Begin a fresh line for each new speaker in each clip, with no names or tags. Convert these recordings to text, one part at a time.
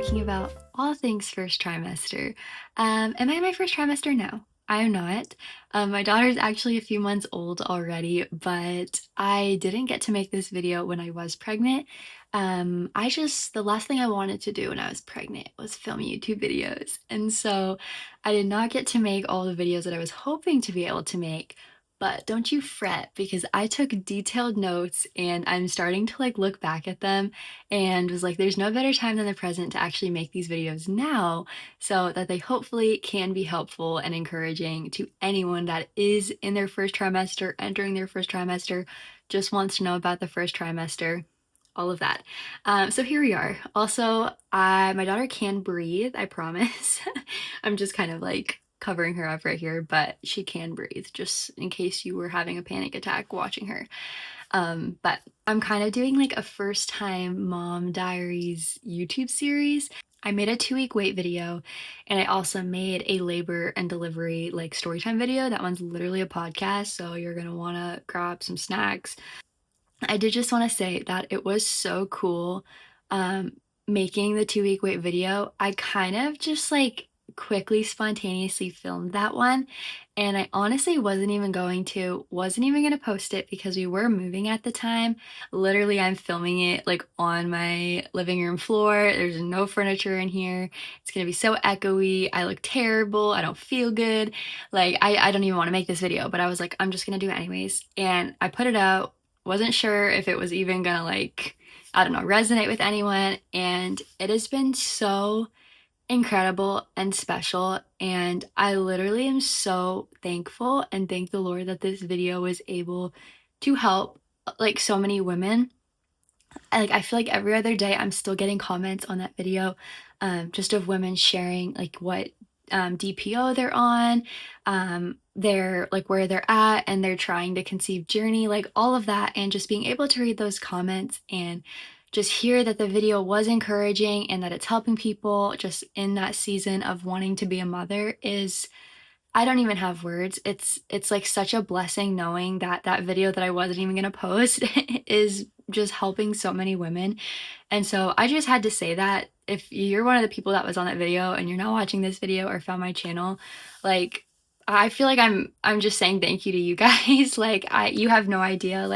talking about all things first trimester. Am I in my first trimester? No, I am not. My daughter's actually a few months old already, but I didn't get to make this video when I was pregnant. The last thing I wanted to do when I was pregnant was film YouTube videos. And so I did not get to make all the videos that I was hoping to be able to make. But don't you fret because I took detailed notes and I'm starting to look back at them and was like, there's no better time than the present to actually make these videos now so that they hopefully can be helpful and encouraging to anyone that is in their first trimester, entering their first trimester, just wants to know about the first trimester, all of that. So here we are. Also, my daughter can breathe, I promise. I'm just kind of covering her up right here, but she can breathe, just in case you were having a panic attack watching her. But I'm kind of doing a first time mom diaries YouTube series. I made a 2-week wait video and I also made a labor and delivery storytime video. That one's literally a podcast, so you're gonna wanna grab some snacks. I did just want to say that it was so cool making the 2-week wait video. I kind of just quickly spontaneously filmed that one, and I honestly wasn't even going to post it because we were moving at the time. Literally, I'm filming it on my living room floor. There's no furniture in here. It's gonna be so echoey. I look terrible. I don't feel good. I don't even want to make this video, but I was like, I'm just gonna do it anyways, and I put it out. Wasn't sure if it was even gonna I don't know, resonate with anyone, and it has been so incredible and special, and I literally am so thankful and thank the Lord that this video was able to help so many women. I feel like every other day I'm still getting comments on that video, just of women sharing what DPO they're on, they're where they're at and they're trying to conceive journey, all of that, and just being able to read those comments and just hear that the video was encouraging and that it's helping people just in that season of wanting to be a mother is, I don't even have words. It's such a blessing knowing that that video that I wasn't even gonna post is just helping so many women. And so I just had to say that if you're one of the people that was on that video and you're not watching this video or found my channel, I feel like I'm just saying thank you to you guys. You have no idea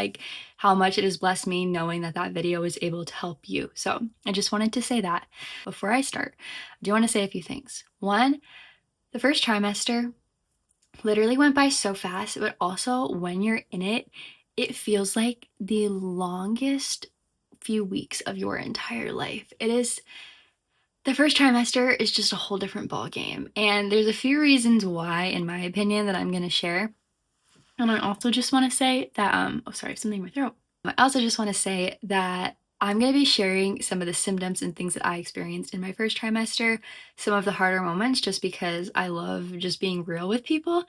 how much it has blessed me knowing that that video was able to help you. So I just wanted to say that before I start. I do want to say a few things. One, the first trimester literally went by so fast, but also when you're in it, it feels like the longest few weeks of your entire life. The first trimester is just a whole different ball game, and there's a few reasons why, in my opinion, that I'm going to share. And I also just want to say that, oh, sorry, something in my throat. I also just want to say that I'm going to be sharing some of the symptoms and things that I experienced in my first trimester, some of the harder moments, just because I love just being real with people.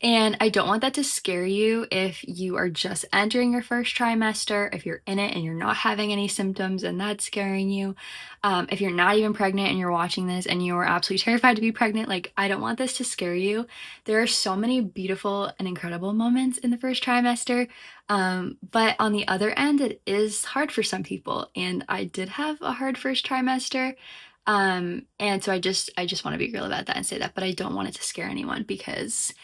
And I don't want that to scare you if you are just entering your first trimester, if you're in it and you're not having any symptoms and that's scaring you. If you're not even pregnant and you're watching this and you're absolutely terrified to be pregnant, I don't want this to scare you. There are so many beautiful and incredible moments in the first trimester. But on the other end, it is hard for some people. And I did have a hard first trimester. And so I just want to be real about that and say that, but I don't want it to scare anyone because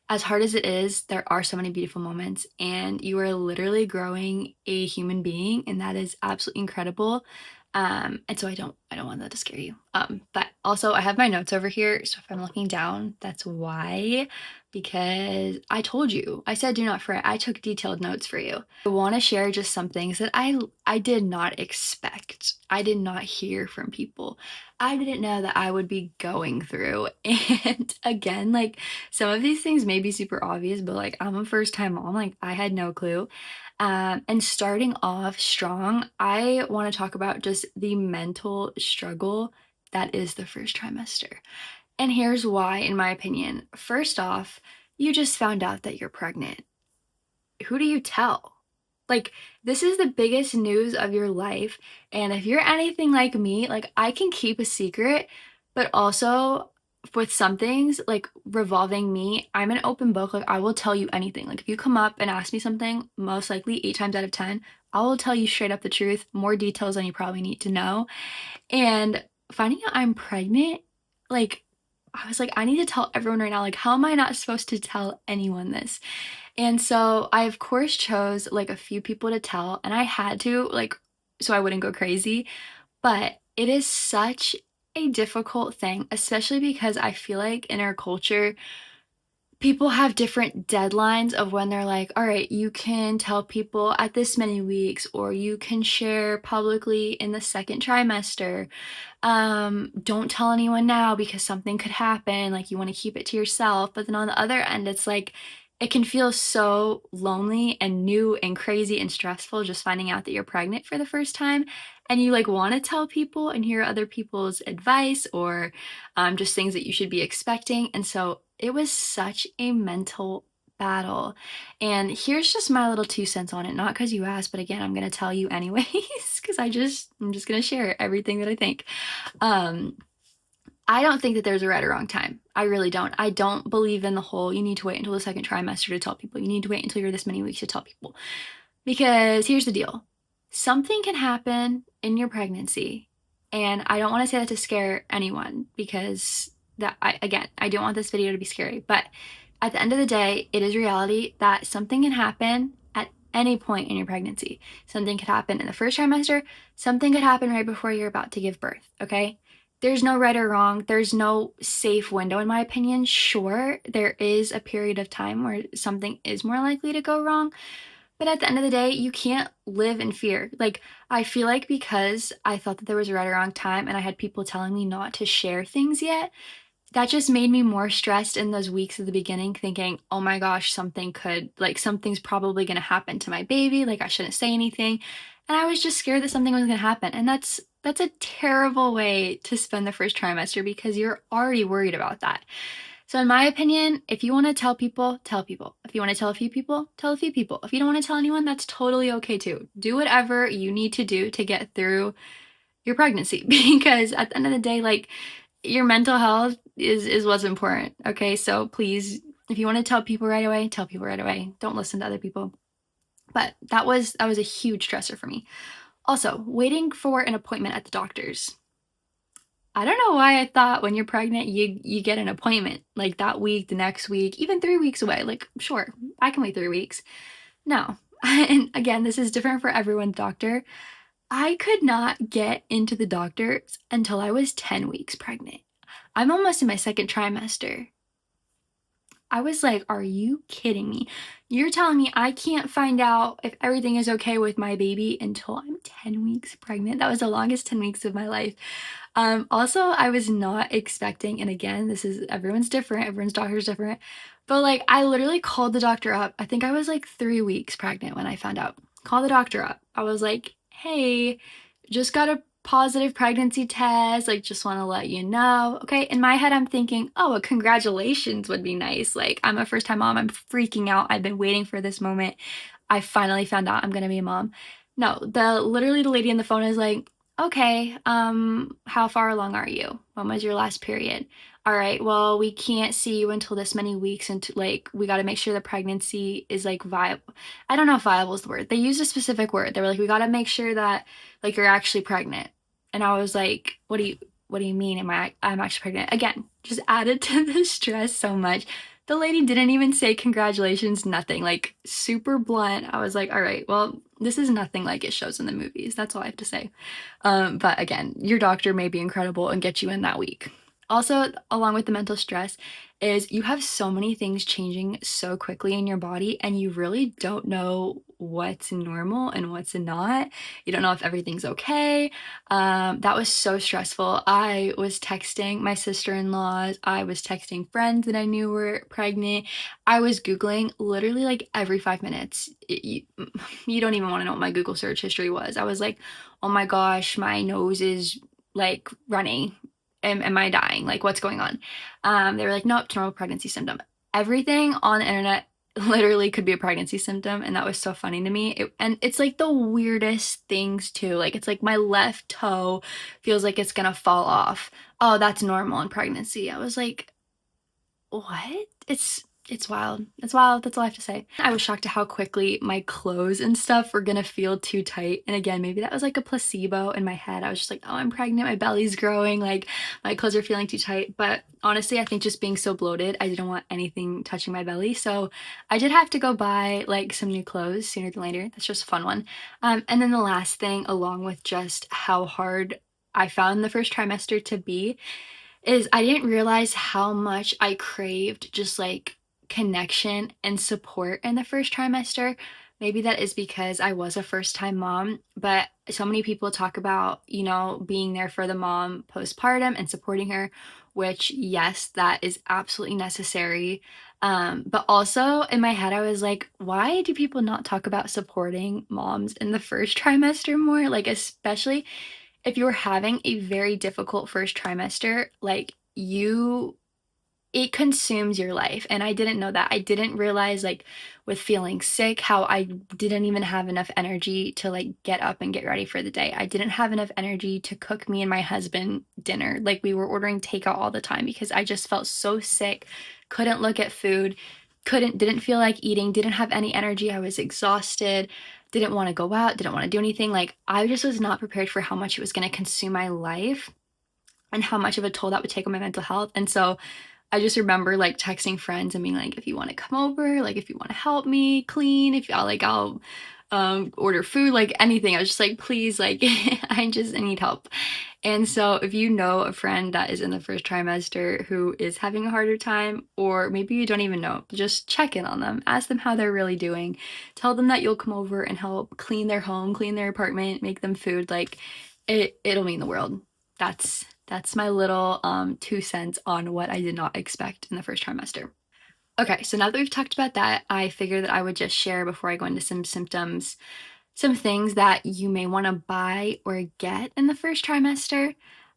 as hard as it is, there are so many beautiful moments and you are literally growing a human being, and that is absolutely incredible. And so I don't want that to scare you. But also I have my notes over here, so if I'm looking down, that's why, because I told you, I said do not fret. I took detailed notes for you. I want to share just some things that I did not expect. I did not hear from people. I didn't know that I would be going through. And again, some of these things may be super obvious, but I'm a first time mom, I had no clue. And starting off strong, I want to talk about just the mental struggle that is the first trimester. And here's why, in my opinion. First off, you just found out that you're pregnant. Who do you tell? This is the biggest news of your life. And if you're anything like me, I can keep a secret, but also with some things revolving me, I'm an open book. I will tell you anything. If you come up and ask me something, most likely 8 times out of 10, I will tell you straight up the truth, more details than you probably need to know. And finding out I'm pregnant, like, I was like, I need to tell everyone right now. Like, how am I not supposed to tell anyone this? And so I, of course, chose like a few people to tell, and I had to, like, so I wouldn't go crazy. But it is such a difficult thing, especially because I feel like in our culture, people have different deadlines of when they're like, all right, you can tell people at this many weeks, or you can share publicly in the second trimester. Don't tell anyone now because something could happen. Like, you want to keep it to yourself. But then on the other end, it's like it can feel so lonely and new and crazy and stressful just finding out that you're pregnant for the first time. And you like want to tell people and hear other people's advice, or just things that you should be expecting. And so it was such a mental battle. And here's just my little 2 cents on it, not because you asked, but again, I'm going to tell you anyways, because I'm just going to share everything that I think. Um, I don't think that there's a right or wrong time. I really don't. I don't believe in the whole you need to wait until the second trimester to tell people. You need to wait until you're this many weeks to tell people. Because here's the deal. Something can happen in your pregnancy. And I don't want to say that to scare anyone, because I don't want this video to be scary, but at the end of the day, it is reality that something can happen at any point in your pregnancy. Something could happen in the first trimester, something could happen right before you're about to give birth, okay? There's no right or wrong. There's no safe window, in my opinion. Sure, there is a period of time where something is more likely to go wrong, but at the end of the day, you can't live in fear. Like, I feel like because I thought that there was a right or wrong time and I had people telling me not to share things yet, that just made me more stressed in those weeks at the beginning, thinking, oh my gosh, something's probably gonna happen to my baby, like I shouldn't say anything. And I was just scared that something was gonna happen. And that's a terrible way to spend the first trimester, because you're already worried about that. So in my opinion, if you want to tell people, tell people. If you want to tell a few people, tell a few people. If you don't want to tell anyone, that's totally okay too. Do whatever you need to do to get through your pregnancy, because at the end of the day, like, your mental health is what's important. Okay, so please, if you want to tell people right away, tell people right away. Don't listen to other people. But that was a huge stressor for me. Also, waiting for an appointment at the doctor's. I don't know why I thought when you're pregnant you get an appointment like that week, the next week, even 3 weeks away. Like, sure, I can wait 3 weeks. No. And again, this is different for everyone's doctor. I could not get into the doctor's until I was 10 weeks pregnant. I'm almost in my second trimester. I was like, are you kidding me? You're telling me I can't find out if everything is okay with my baby until I'm 10 weeks pregnant? That was the longest 10 weeks of my life. Also, I was not expecting, and again, this is everyone's different, everyone's doctor's different, but like, I literally called the doctor up. I think I was like 3 weeks pregnant when I found out. Call the doctor up. I was like, hey, just got a positive pregnancy test. Like, just want to let you know. Okay. In my head, I'm thinking, oh, a congratulations would be nice. Like, I'm a first time mom. I'm freaking out. I've been waiting for this moment. I finally found out I'm going to be a mom. No, literally the lady on the phone is like, okay, how far along are you? When was your last period? All right, well, we can't see you until this many weeks, and like, we got to make sure the pregnancy is like viable. I don't know if viable is the word. They used a specific word. They were like, we got to make sure that like you're actually pregnant. And I was like, what do you mean I'm actually pregnant? Again, just added to the stress so much. The lady didn't even say congratulations, nothing. Like, super blunt. I was like, all right, well, this is nothing like it shows in the movies. That's all I have to say. But again, your doctor may be incredible and get you in that week. Also, along with the mental stress, is you have so many things changing so quickly in your body, and you really don't know what's normal and what's not. You don't know if everything's okay. That was so stressful. I was texting my sister-in-laws. I was texting friends that I knew were pregnant. I was Googling literally like every 5 minutes. You don't even want to know what my Google search history was. I was like, oh my gosh, my nose is like running. Am I dying? Like, what's going on? They were like, nope, normal pregnancy symptom. Everything on the internet literally could be a pregnancy symptom, and that was so funny to me. And it's like the weirdest things too. Like, it's like my left toe feels like it's gonna fall off. Oh, that's normal in pregnancy. I was like, what? It's wild. It's wild. That's all I have to say. I was shocked at how quickly my clothes and stuff were gonna feel too tight. And again, maybe that was like a placebo in my head. I was just like, oh, I'm pregnant, my belly's growing, like my clothes are feeling too tight. But honestly, I think just being so bloated, I didn't want anything touching my belly. So I did have to go buy like some new clothes sooner than later. That's just a fun one. And then the last thing, along with just how hard I found the first trimester to be, is I didn't realize how much I craved just like connection and support in the first trimester. Maybe that is because I was a first time mom, but so many people talk about, being there for the mom postpartum and supporting her, which, yes, that is absolutely necessary. But also in my head, I was like, why do people not talk about supporting moms in the first trimester more? Like, especially if you're having a very difficult first trimester, like it consumes your life. And I didn't know that. I didn't realize, like, with feeling sick, how I didn't even have enough energy to like get up and get ready for the day. I didn't have enough energy to cook me and my husband dinner. Like, we were ordering takeout all the time because I just felt so sick, couldn't look at food, didn't feel like eating, didn't have any energy. I was exhausted, didn't want to go out, didn't want to do anything. Like, I just was not prepared for how much it was going to consume my life and how much of a toll that would take on my mental health. And so I just remember like texting friends and being like, if you want to come over, like if you want to help me clean, if I'll order food, like anything. I was just like, please, like I need help. And so if you know a friend that is in the first trimester who is having a harder time, or maybe you don't even know, just check in on them, ask them how they're really doing, tell them that you'll come over and help clean their home, clean their apartment, make them food. Like it'll mean the world. That's my little 2 cents on what I did not expect in the first trimester. Okay, so now that we've talked about that, I figured that I would just share before I go into some symptoms, some things that you may want to buy or get in the first trimester.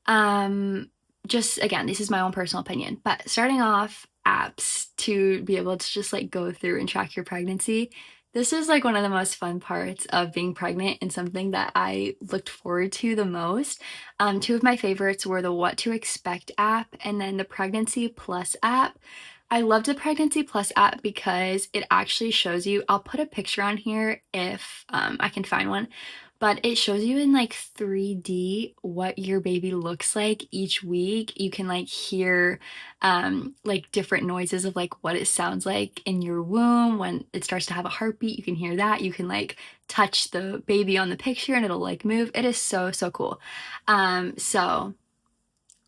Um, just again, this is my own personal opinion, but starting off, apps to be able to just like go through and track your pregnancy. This is like one of the most fun parts of being pregnant and something that I looked forward to the most. Two of my favorites were the What to Expect app and then the Pregnancy Plus app. I loved the Pregnancy Plus app because it actually shows you, I'll put a picture on here if I can find one, but it shows you in like 3D what your baby looks like each week. You can like hear like different noises of like what it sounds like in your womb when it starts to have a heartbeat. You can hear that. You can like touch the baby on the picture and it'll like move. It is so, so cool. So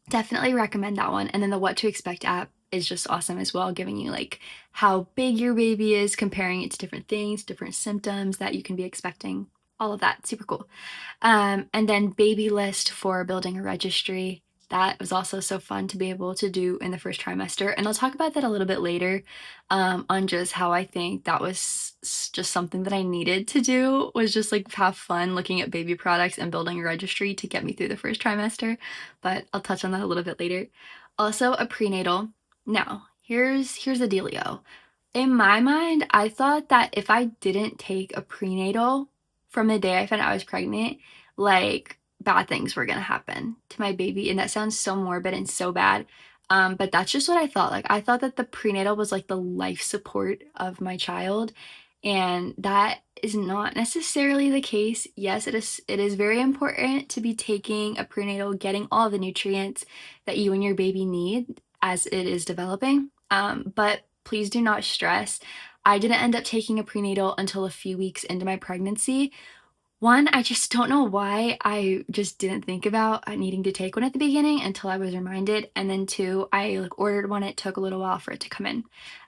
definitely recommend that one. And then the What to Expect app is just awesome as well, giving you like how big your baby is, comparing it to different things, different symptoms that you can be expecting. All of that, super cool. And then Baby List for building a registry. That was also so fun to be able to do in the first trimester. And I'll talk about that a little bit later, on just how I think that was just something that I needed to do, was just like have fun looking at baby products and building a registry to get me through the first trimester. But I'll touch on that a little bit later. Also, a prenatal. Now, here's the dealio. In my mind, I thought that if I didn't take a prenatal from the day I found out I was pregnant, like bad things were gonna happen to my baby. And that sounds so morbid and so bad. But that's just what I thought. Like, I thought that the prenatal was like the life support of my child. And that is not necessarily the case. Yes, it is very important to be taking a prenatal, getting all the nutrients that you and your baby need as it is developing. But please do not stress. I didn't end up taking a prenatal until a few weeks into my pregnancy. One, I just don't know why I just didn't think about needing to take one at the beginning until I was reminded. And then two, I like ordered one. It took a little while for it to come in.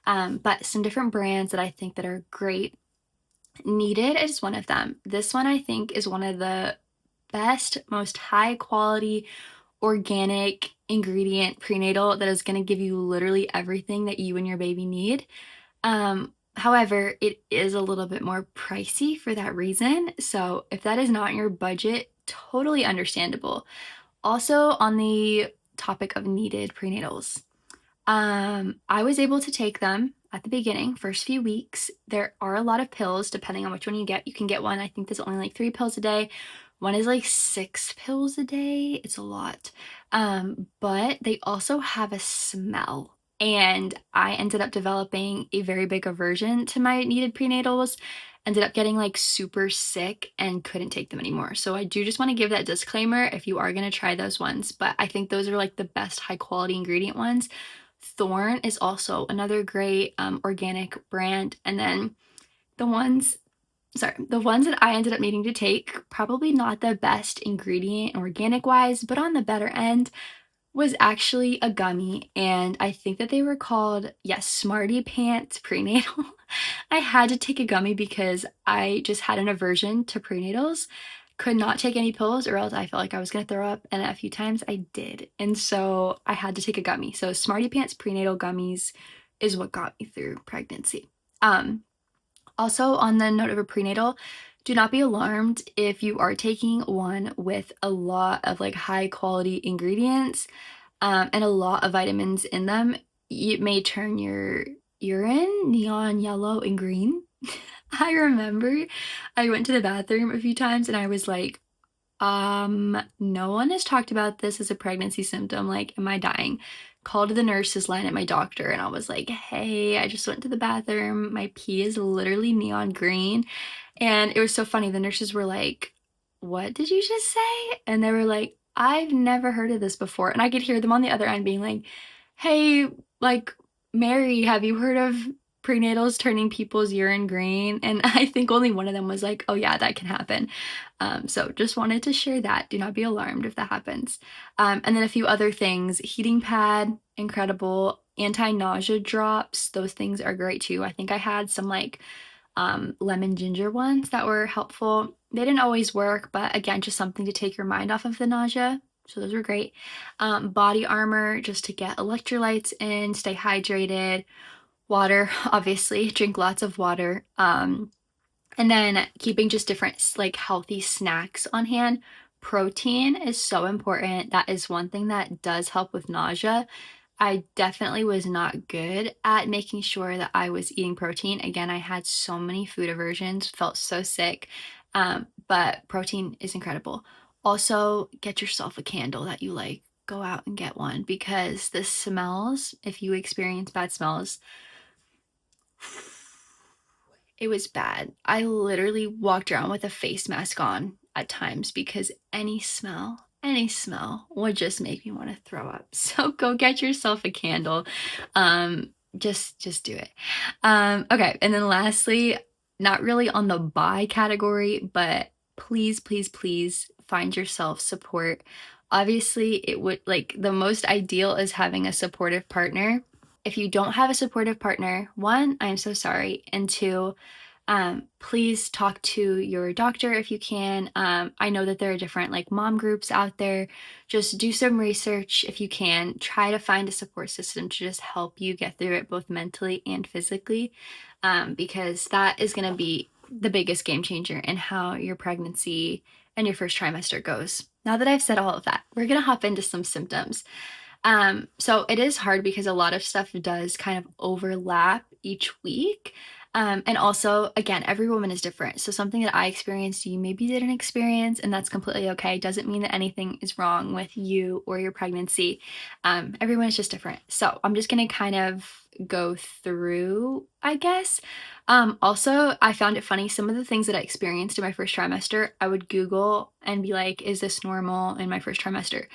But some different brands that I think that are great. Needed is one of them. This one I think is one of the best, most high quality organic ingredient prenatal that is going to give you literally everything that you and your baby need. However, it is a little bit more pricey for that reason. So if that is not in your budget, totally understandable. Also, on the topic of needed prenatals, I was able to take them at the beginning, first few weeks. There are a lot of pills depending on which one you get. You can get one, I think there's only like 3 pills a day. One is like 6 pills a day. It's a lot. But they also have a smell. and I ended up developing a very big aversion to my needed prenatals, ended up getting like super sick and couldn't take them anymore. So I do just want to give that disclaimer if you are going to try those ones, but I think those are like the best high quality ingredient ones. Thorne is also another great organic brand. And then the ones, the ones that I ended up needing to take, probably not the best ingredient organic wise, but on the better end, was actually a gummy, and I think that they were called, yes, Smarty Pants Prenatal. I had to take a gummy because I just had an aversion to prenatals. Could not take any pills or else I felt like I was gonna throw up, and a few times I did. And so I had to take a gummy. So Smarty Pants Prenatal Gummies is what got me through pregnancy. Also, on the note of a prenatal, do not be alarmed if you are taking one with a lot of like high quality ingredients and a lot of vitamins in them. It may turn your urine neon yellow and green. I remember I went to the bathroom a few times and I was like, no one has talked about this as a pregnancy symptom. Like, am I dying? Called the nurses line at my doctor and I was like, hey, I just went to the bathroom. My pee is literally neon green. And it was so funny. The nurses were like, what did you just say? And they were like, I've never heard of this before. And I could hear them on the other end being like, hey, like, Mary, have you heard of prenatals turning people's urine green? And I think only one of them was like, oh yeah, that can happen. So just wanted to share that. Do not be alarmed if that happens. And then a few other things. Heating pad, incredible. Anti-nausea drops, those things are great too. I think I had some like lemon ginger ones that were helpful. They didn't always work, but again, just something to take your mind off of the nausea. So those were great. Body armor, just to get electrolytes in, stay hydrated. Water, obviously, drink lots of water. And then keeping just different like healthy snacks on hand. Protein is so important. That is one thing that does help with nausea. I definitely was not good at making sure that I was eating protein. Again, I had so many food aversions, felt so sick. But protein is incredible. Also, get yourself a candle that you like. Go out and get one because the smells, if you experience bad smells, it was bad. I literally walked around with a face mask on at times because any smell would just make me want to throw up. So go get yourself a candle. Just do it. Okay, and then lastly, not really on the buy category, but please, please, please find yourself support. Obviously, it would like the most ideal is having a supportive partner. If you don't have a supportive partner, one, I'm so sorry, and two, please talk to your doctor if you can. I know that there are different like mom groups out there. Just do some research if you can. Try to find a support system to just help you get through it both mentally and physically, because that is going to be the biggest game changer in how your pregnancy and your first trimester goes. Now that I've said all of that, we're going to hop into some symptoms. So it is hard because a lot of stuff does kind of overlap each week. And also, again, every woman is different. So something that I experienced, you maybe didn't experience, and that's completely okay. Doesn't mean that anything is wrong with you or your pregnancy. Everyone is just different. So I'm just gonna kind of go through, I guess. Also, I found it funny. Some of the things that I experienced in my first trimester, I would Google and be like, is this normal in my first trimester?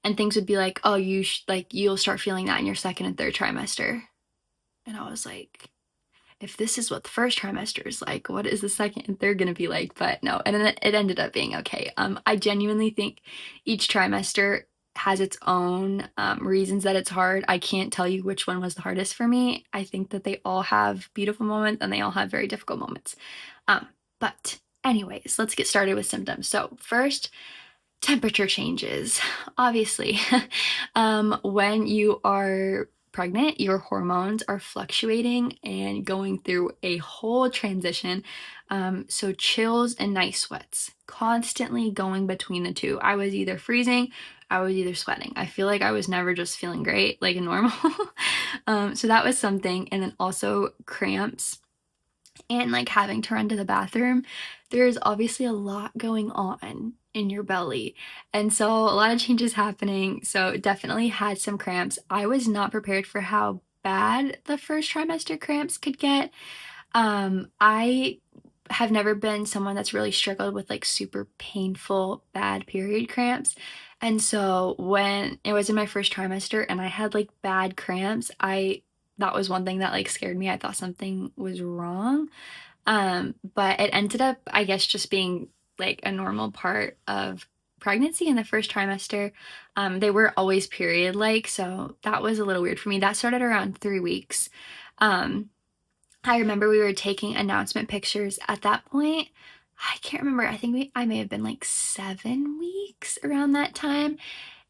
And things would be like, oh, you'll start feeling that in your second and third trimester. And I was like, if this is what the first trimester is like, what is the second and third gonna be like? But no, and then it ended up being okay. I genuinely think each trimester has its own reasons that it's hard. I can't tell you which one was the hardest for me. I think that they all have beautiful moments and they all have very difficult moments. But anyways, let's get started with symptoms. So first, temperature changes. Obviously, when you are pregnant, your hormones are fluctuating and going through a whole transition. So chills and night sweats, constantly going between the two. I was either freezing, I was either sweating. I feel like I was never just feeling great, like normal. So that was something. And then also cramps and like having to run to the bathroom. There's obviously a lot going on in your belly. And so a lot of changes happening. So definitely had some cramps. I was not prepared for how bad the first trimester cramps could get. I have never been someone that's really struggled with like super painful bad period cramps. And so when it was in my first trimester and I had like bad cramps, I that was one thing that like scared me. I thought something was wrong. But it ended up, I guess, just being like a normal part of pregnancy in the first trimester. They were always period like, so that was a little weird for me. That started around 3 weeks. Um, I remember we were taking announcement pictures at that point. I can't remember. I think I may have been like 7 weeks around that time.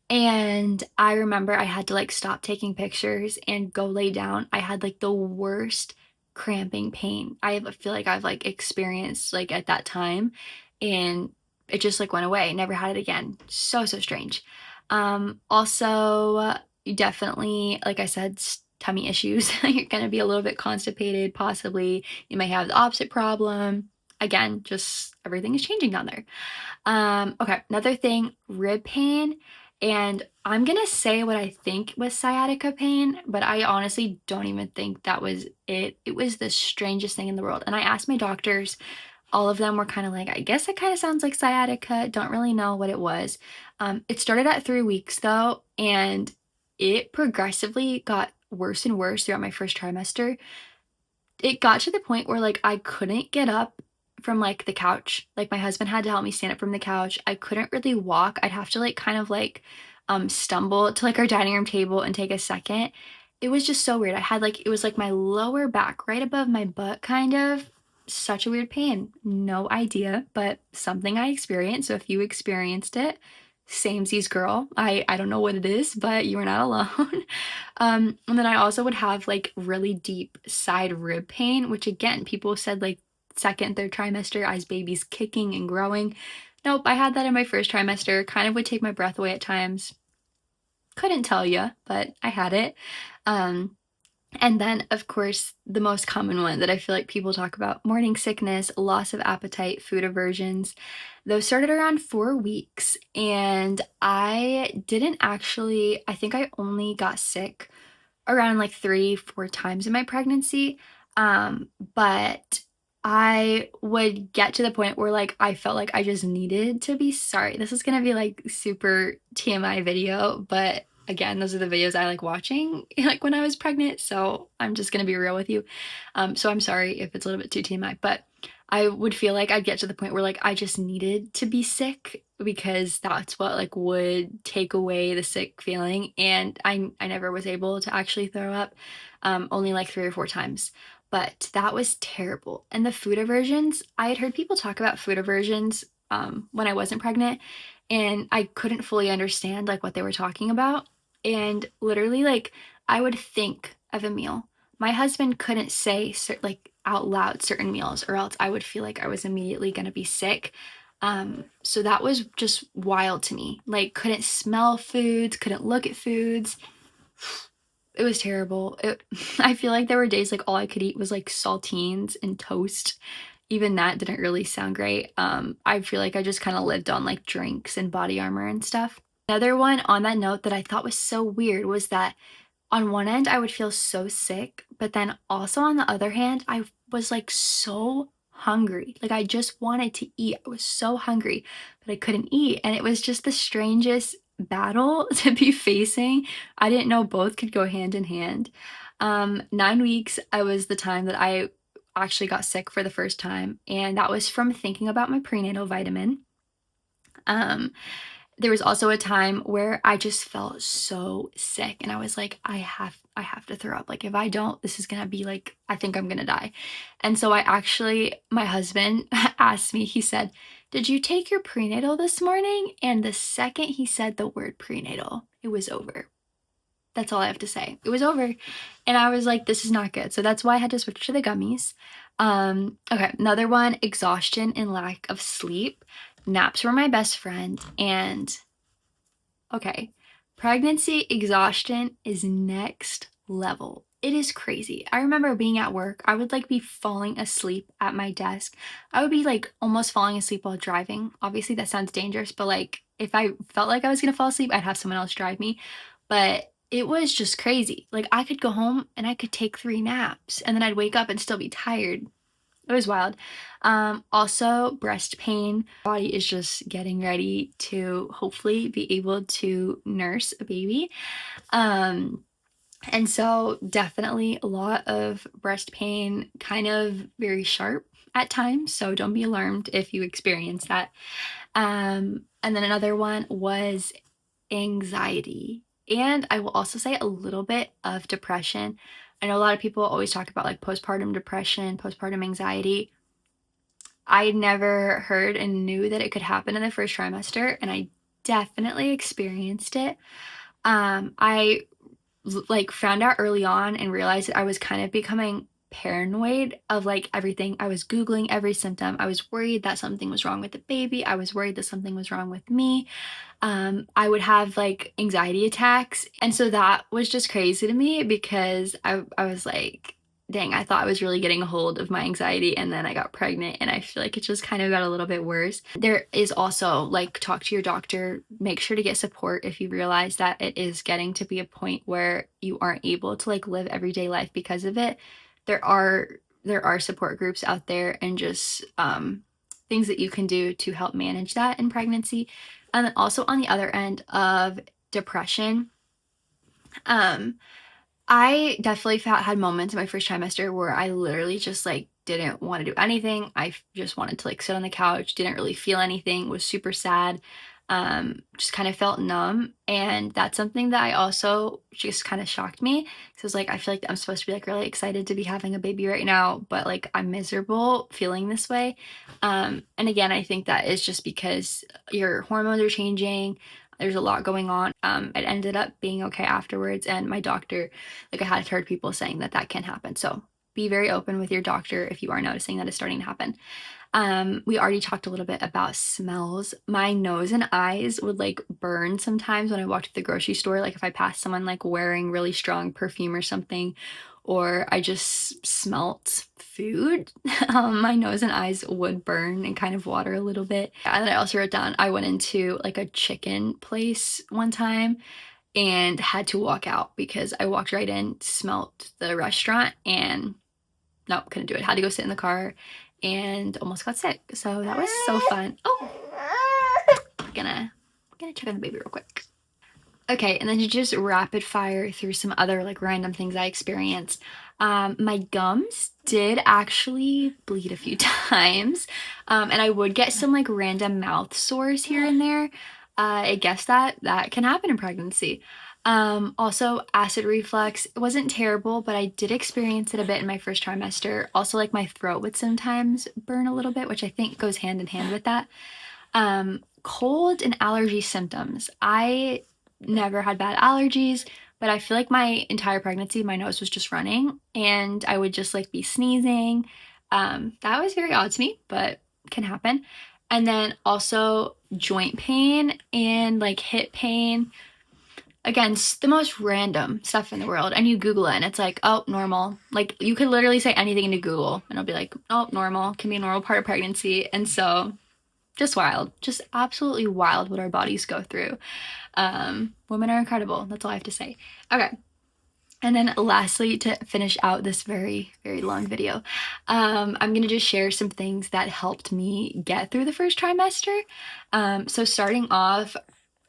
And I remember I had to like stop taking pictures and go lay down. I had like the worst cramping pain feel like I've like experienced like at that time. And it just like went away. Never had it again. So, so strange. Also, definitely, like I said, tummy issues. You're gonna be a little bit constipated, possibly. You may have the opposite problem. Again, just everything is changing down there. Okay, another thing, rib pain. And I'm gonna say what I think was sciatica pain, but I honestly don't even think that was it. It was the strangest thing in the world. And I asked my doctors, all of them were kind of like, I guess it kind of sounds like sciatica. Don't really know what it was. It started at 3 weeks though, and it progressively got worse and worse throughout my first trimester. It got to the point where like I couldn't get up from like the couch. Like my husband had to help me stand up from the couch. I couldn't really walk. I'd have to like kind of like stumble to like our dining room table and take a second. It was just so weird. I had like it was like my lower back right above my butt kind of. Such a weird pain. No idea, but something I experienced. So if you experienced it, samesies girl. I don't know what it is, but you are not alone. And then I also would have like really deep side rib pain, which again, people said like second, third trimester as baby's kicking and growing. Nope, I had that in my first trimester. Kind of would take my breath away at times. Couldn't tell you, but I had it. Um, and then, of course, the most common one that I feel like people talk about, morning sickness, loss of appetite, food aversions. Those started around 4 weeks, and I didn't actually, I think I only got sick around like 3, 4 times in my pregnancy. But I would get to the point where like I felt like I just needed to be sorry. This is gonna be like super TMI video, but again, those are the videos I like watching like when I was pregnant. So I'm just gonna be real with you. So I'm sorry if it's a little bit too TMI, but I would feel like I'd get to the point where like I just needed to be sick because that's what like would take away the sick feeling. And I never was able to actually throw up, only like 3 or 4 times. But that was terrible. And the food aversions, I had heard people talk about food aversions when I wasn't pregnant, and I couldn't fully understand like what they were talking about. And literally, like I would think of a meal. My husband couldn't say like out loud certain meals, or else I would feel like I was immediately gonna be sick. So that was just wild to me. Like couldn't smell foods, couldn't look at foods. It was terrible. I feel like there were days like all I could eat was like saltines and toast. Even that didn't really sound great. I feel like I just kind of lived on like drinks and body armor and stuff. Another one on that note that I thought was so weird was that on one end I would feel so sick, but then also on the other hand, I was like so hungry. Like I just wanted to eat. I was so hungry, but I couldn't eat. And it was just the strangest battle to be facing. I didn't know both could go hand in hand. 9 weeks, I was the time that I actually got sick for the first time, and that was from thinking about my prenatal vitamin. Um, there was also a time where I just felt so sick and I was like, I have to throw up. Like if I don't, this is gonna be like, I think I'm gonna die. And so my husband asked me, he said, "Did you take your prenatal this morning?" And the second he said the word prenatal, it was over. That's all I have to say. It was over. And I was like, this is not good. So that's why I had to switch to the gummies. Okay, another one, exhaustion and lack of sleep. Naps were my best friend. And okay, pregnancy exhaustion is next level. It is crazy. I remember being at work, I would like be falling asleep at my desk. I would be like almost falling asleep while driving. Obviously, that sounds dangerous, but like if I felt like I was gonna fall asleep, I'd have someone else drive me. But it was just crazy. Like, I could go home and I could take 3 naps, and then I'd wake up and still be tired. It was wild. Also breast pain. Body is just getting ready to hopefully be able to nurse a baby. Um, and so definitely a lot of breast pain, kind of very sharp at times. So don't be alarmed if you experience that. And then another one was anxiety. And I will also say a little bit of depression. I know a lot of people always talk about like postpartum depression, postpartum anxiety. I never heard and knew that it could happen in the first trimester, and I definitely experienced it. I like found out early on and realized that I was kind of becoming paranoid of like everything. I was Googling every symptom. I was worried that something was wrong with the baby. I was worried that something was wrong with me. I would have like anxiety attacks. And so that was just crazy to me because I was like, dang, I thought I was really getting a hold of my anxiety, and then I got pregnant, and I feel like it just kind of got a little bit worse. There is also like talk to your doctor, make sure to get support if you realize that it is getting to be a point where you aren't able to like live everyday life because of it. There are support groups out there, and just things that you can do to help manage that in pregnancy. And then also on the other end of depression, I definitely had moments in my first trimester where I literally just like didn't want to do anything. I just wanted to like sit on the couch, didn't really feel anything, was super sad, just kind of felt numb. And that's something that I also just kind of shocked me. So it's like, I feel like I'm supposed to be like really excited to be having a baby right now, but like I'm miserable feeling this way. And again, I think that is just because your hormones are changing. There's a lot going on. It ended up being okay afterwards, and my doctor, like I had heard people saying that that can happen. So be very open with your doctor if you are noticing that it's starting to happen. We already talked a little bit about smells. My nose and eyes would like burn sometimes when I walked to the grocery store. Like if I passed someone like wearing really strong perfume or something, or I just smelt food, my nose and eyes would burn and kind of water a little bit. And then I also wrote down, I went into like a chicken place one time and had to walk out because I walked right in, smelt the restaurant, and nope, couldn't do it. Had to go sit in the car and almost got sick. So that was so fun. Oh, gonna check on the baby real quick. Okay, and then to just rapid fire through some other like random things I experienced. My gums did actually bleed a few times, and I would get some like random mouth sores here and there. I guess that can happen in pregnancy. Also acid reflux. It wasn't terrible, but I did experience it a bit in my first trimester. Also, like my throat would sometimes burn a little bit, which I think goes hand in hand with that. Cold and allergy symptoms. I never had bad allergies, but I feel like my entire pregnancy, my nose was just running, and I would just like be sneezing. That was very odd to me, but can happen. And then also joint pain and like hip pain. Again, the most random stuff in the world, and you Google it and it's like, oh, normal. Like you could literally say anything into Google and it'll be like, oh, normal, can be a normal part of pregnancy. And so just wild, just absolutely wild what our bodies go through. Women are incredible. That's all I have to say. Okay. And then lastly, to finish out this very, very long video, I'm going to just share some things that helped me get through the first trimester. So starting off,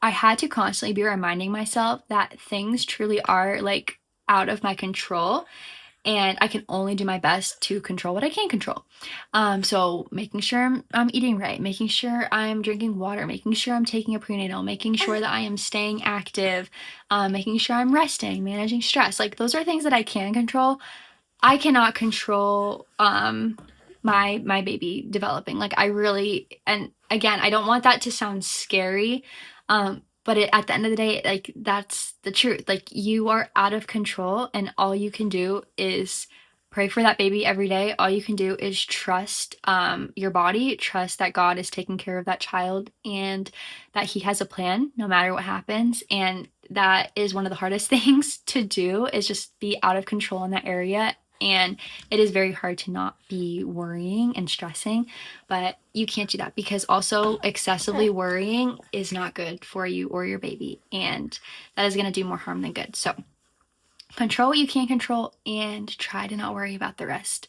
I had to constantly be reminding myself that things truly are like out of my control, and I can only do my best to control what I can control. So making sure I'm eating right, making sure I'm drinking water, making sure I'm taking a prenatal, making sure that I am staying active, making sure I'm resting, managing stress. Like those are things that I can control. I cannot control my baby developing. Like I really, and again, I don't want that to sound scary. But at the end of the day, like that's the truth. Like you are out of control, and all you can do is pray for that baby every day. All you can do is trust your body, trust that God is taking care of that child, and that He has a plan no matter what happens. And that is one of the hardest things to do, is just be out of control in that area. And it is very hard to not be worrying and stressing, but you can't do that because also excessively worrying is not good for you or your baby, and that is going to do more harm than good. So control what you can control and try to not worry about the rest.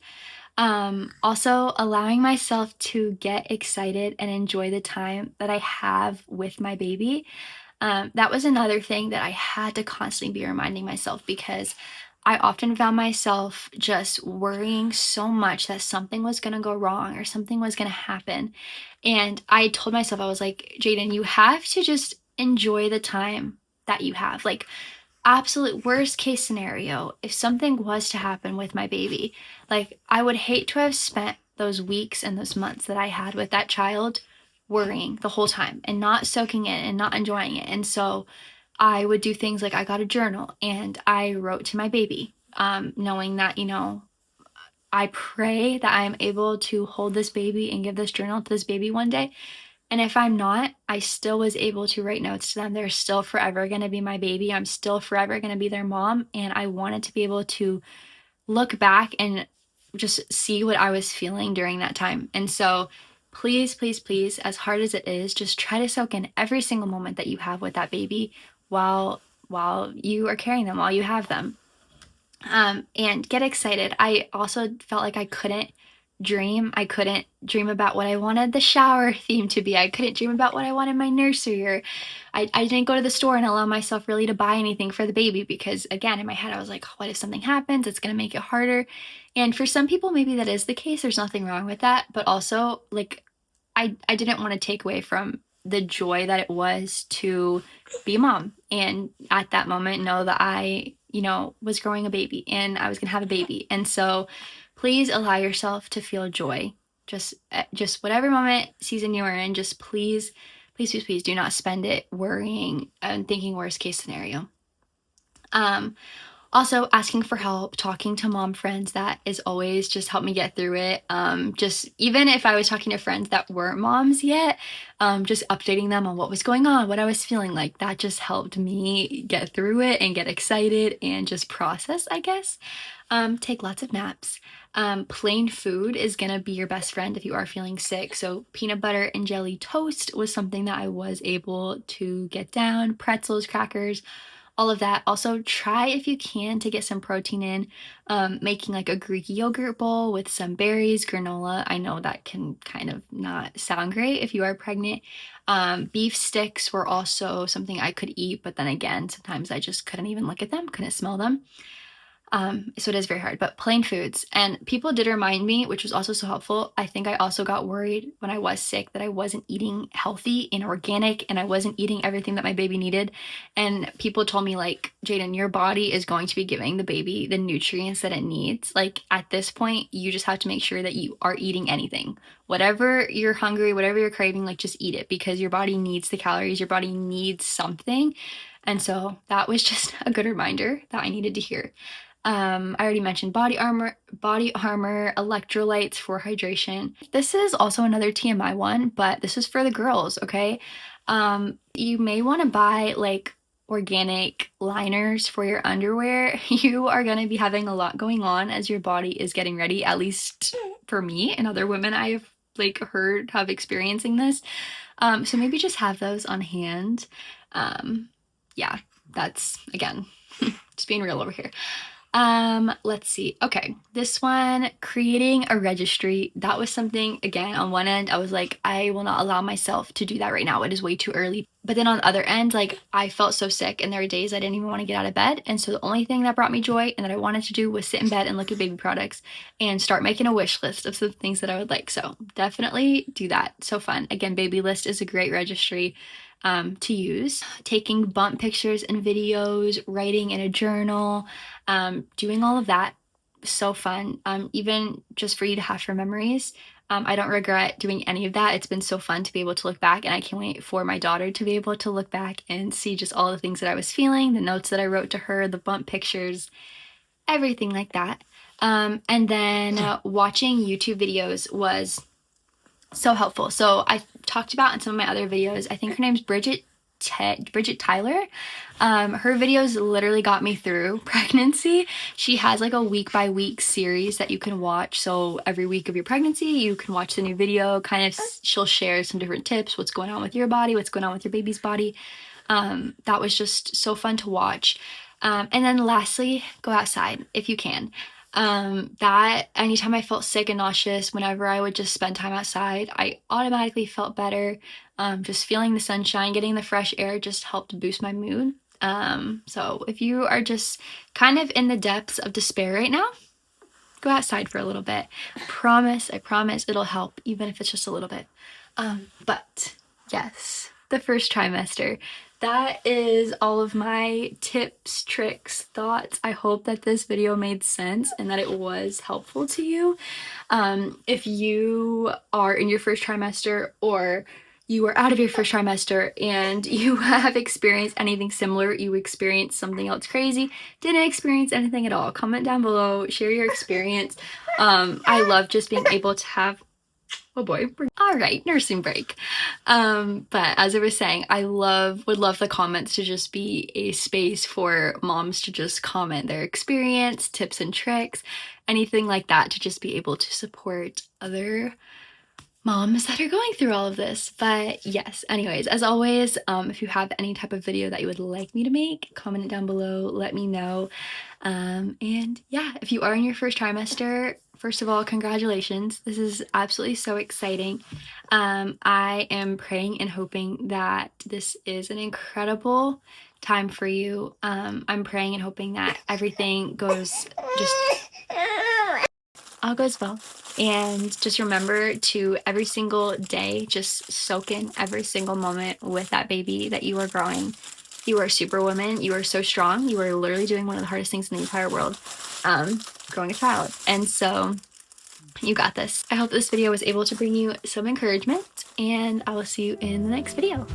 Also allowing myself to get excited and enjoy the time that I have with my baby. That was another thing that I had to constantly be reminding myself, because I often found myself just worrying so much that something was going to go wrong or something was going to happen. And I told myself, I was like, Jaden, you have to just enjoy the time that you have. Like, absolute worst case scenario, if something was to happen with my baby, like, I would hate to have spent those weeks and those months that I had with that child worrying the whole time and not soaking in and not enjoying it. And so I would do things like I got a journal and I wrote to my baby, knowing that, I pray that I'm able to hold this baby and give this journal to this baby one day. And if I'm not, I still was able to write notes to them. They're still forever going to be my baby. I'm still forever going to be their mom. And I wanted to be able to look back and just see what I was feeling during that time. And so please, please, please, as hard as it is, just try to soak in every single moment that you have with that baby while you are carrying them, while you have them. And get excited. I also felt like I couldn't dream. I couldn't dream about what I wanted the shower theme to be. I couldn't dream about what I wanted my nursery, or I didn't go to the store and allow myself really to buy anything for the baby, because again, in my head, I was like, what if something happens? It's going to make it harder. And for some people, maybe that is the case. There's nothing wrong with that. But also, like, I didn't want to take away from the joy that it was to be a mom. And at that moment, know that I, was growing a baby and I was going to have a baby. And so please allow yourself to feel joy. Just whatever moment, season you are in, just please, please, please, please do not spend it worrying and thinking worst case scenario. Also, asking for help, talking to mom friends, that is always just helped me get through it. Just even if I was talking to friends that weren't moms yet, just updating them on what was going on, what I was feeling like, that just helped me get through it and get excited and just process, I guess. Take lots of naps. Plain food is gonna be your best friend if you are feeling sick. So peanut butter and jelly toast was something that I was able to get down. Pretzels, crackers, all of that. Also, try if you can to get some protein in, making like a Greek yogurt bowl with some berries, granola. I know that can kind of not sound great if you are pregnant. Beef sticks were also something I could eat, but then again, sometimes I just couldn't even look at them, couldn't smell them. So it is very hard, but plain foods. And people did remind me, which was also so helpful. I think I also got worried when I was sick that I wasn't eating healthy and organic, and I wasn't eating everything that my baby needed. And people told me, like, Jaden, your body is going to be giving the baby the nutrients that it needs. Like, at this point, you just have to make sure that you are eating anything. Whatever you're hungry, whatever you're craving, like, just eat it, because your body needs the calories, your body needs something. And so that was just a good reminder that I needed to hear. I already mentioned body armor, electrolytes for hydration. This is also another TMI one, but this is for the girls, okay? You may want to buy like organic liners for your underwear. You are going to be having a lot going on as your body is getting ready, at least for me and other women I've like heard have experiencing this. So maybe just have those on hand. Yeah, that's again, just being real over here. Let's see. Okay, this one, creating a registry. That was something, again, on one end, I was like, I will not allow myself to do that right now. It is way too early. But then on the other end, like, I felt so sick and there were days I didn't even want to get out of bed. And so the only thing that brought me joy and that I wanted to do was sit in bed and look at baby products and start making a wish list of some things that I would like. So definitely do that. So fun. Again, baby list is a great registry to use. Taking bump pictures and videos, writing in a journal, doing all of that. So fun. Even just for you to have for memories. I don't regret doing any of that. It's been so fun to be able to look back, and I can't wait for my daughter to be able to look back and see just all the things that I was feeling, the notes that I wrote to her, the bump pictures, everything like that. And then watching YouTube videos was so helpful. So I talked about in some of my other videos, I think her name's Bridget Bridget Tyler. Her videos literally got me through pregnancy. She has like a week by week series that you can watch. So every week of your pregnancy, you can watch the new video. Kind of, she'll share some different tips, what's going on with your body, what's going on with your baby's body. That was just so fun to watch. And then lastly, go outside if you can. That anytime I felt sick and nauseous, whenever I would just spend time outside, I automatically felt better. Just feeling the sunshine, getting the fresh air just helped boost my mood. So if you are just kind of in the depths of despair right now, go outside for a little bit. I promise it'll help, even if it's just a little bit. But yes, the first trimester. That is all of my tips, tricks, thoughts. I hope that this video made sense and that it was helpful to you. If you are in your first trimester or you are out of your first trimester and you have experienced anything similar, you experienced something else crazy, didn't experience anything at all, comment down below, share your experience. I love just being able to have, oh boy, all right, nursing break. But as I was saying, I would love the comments to just be a space for moms to just comment their experience, tips and tricks, anything like that, to just be able to support other moms that are going through all of this. But yes, anyways, as always, if you have any type of video that you would like me to make, comment it down below, let me know. And yeah, if you are in your first trimester, first of all, congratulations. This is absolutely so exciting. I am praying and hoping that this is an incredible time for you. I'm praying and hoping that everything goes just all goes well. And just remember to every single day, just soak in every single moment with that baby that you are growing. You are a superwoman. You are so strong. You are literally doing one of the hardest things in the entire world, growing a child. And so you got this. I hope this video was able to bring you some encouragement, and I will see you in the next video.